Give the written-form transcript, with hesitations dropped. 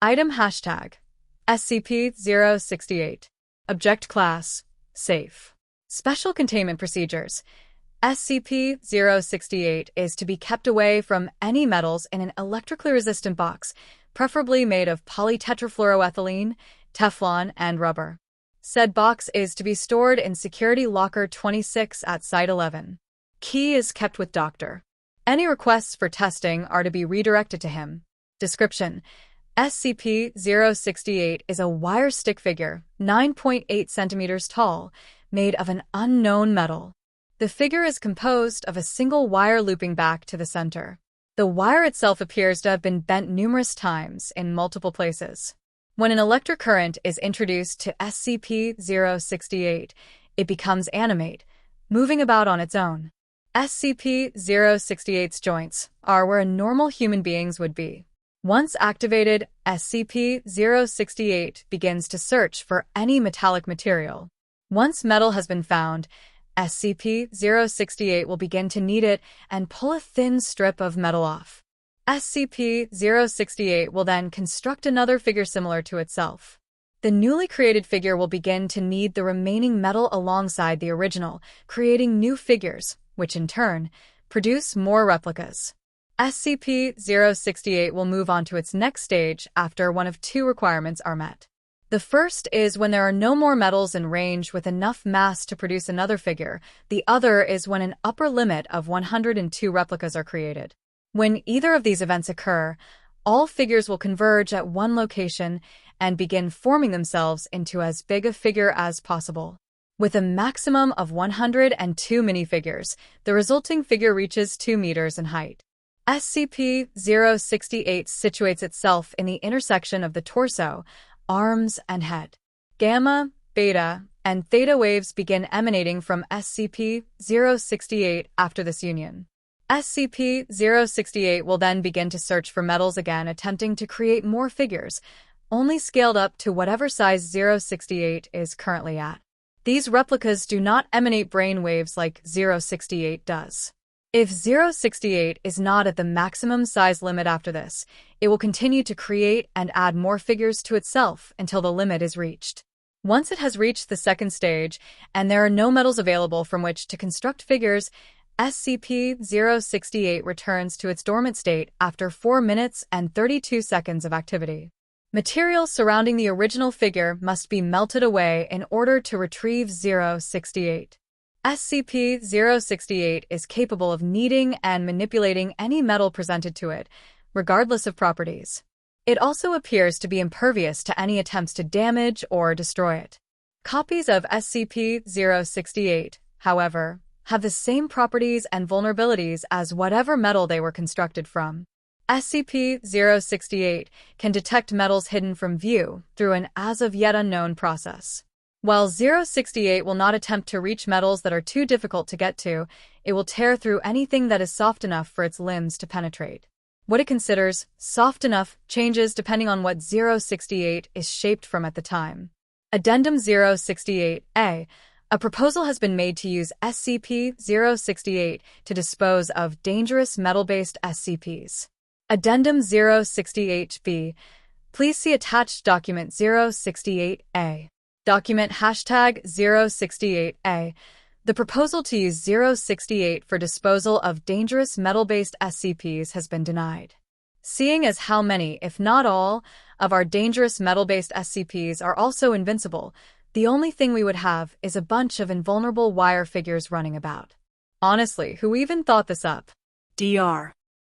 Item hashtag SCP-068. Object Class Safe. Special Containment Procedures. SCP-068 is to be kept away from any metals in an electrically resistant box, preferably made of polytetrafluoroethylene, Teflon, and rubber. Said box is to be stored in Security Locker 26 at Site 11. Key is kept with Dr. Any requests for testing are to be redirected to him. Description: SCP-068 is a wire stick figure, 9.8 centimeters tall, made of an unknown metal. The figure is composed of a single wire looping back to the center. The wire itself appears to have been bent numerous times in multiple places. When an electric current is introduced to SCP-068, it becomes animate, moving about on its own. SCP-068's joints are where a normal human being's would be. Once activated, SCP-068 begins to search for any metallic material. Once metal has been found, SCP-068 will begin to knead it and pull a thin strip of metal off. SCP-068 will then construct another figure similar to itself. The newly created figure will begin to knead the remaining metal alongside the original, creating new figures, which in turn produce more replicas. SCP-068 will move on to its next stage after one of two requirements are met. The first is when there are no more metals in range with enough mass to produce another figure. The other is when an upper limit of 102 replicas are created. When either of these events occur, all figures will converge at one location and begin forming themselves into as big a figure as possible. With a maximum of 102 minifigures, the resulting figure reaches 2 meters in height. SCP-068 situates itself in the intersection of the torso, arms, and head. Gamma, beta, and theta waves begin emanating from SCP-068 after this union. SCP-068 will then begin to search for metals again, attempting to create more figures, only scaled up to whatever size 068 is currently at. These replicas do not emanate brain waves like 068 does. If 068 is not at the maximum size limit after this, it will continue to create and add more figures to itself until the limit is reached. Once it has reached the second stage, and there are no metals available from which to construct figures, SCP-068 returns to its dormant state after 4 minutes and 32 seconds of activity. Materials surrounding the original figure must be melted away in order to retrieve 068. SCP-068 is capable of kneading and manipulating any metal presented to it, regardless of properties. It also appears to be impervious to any attempts to damage or destroy it. Copies of SCP-068, however, have the same properties and vulnerabilities as whatever metal they were constructed from. SCP-068 can detect metals hidden from view through an as-of-yet-unknown process. While 068 will not attempt to reach metals that are too difficult to get to, it will tear through anything that is soft enough for its limbs to penetrate. What it considers soft enough changes depending on what 068 is shaped from at the time. Addendum 068-A. A proposal has been made to use SCP-068 to dispose of dangerous metal-based SCPs. Addendum 068-B. Please see attached document 068-A. Document hashtag 068-A. The proposal to use 068 for disposal of dangerous metal-based SCPs has been denied. Seeing as how many, if not all, of our dangerous metal-based SCPs are also invincible, the only thing we would have is a bunch of invulnerable wire figures running about. Honestly, who even thought this up? Dr.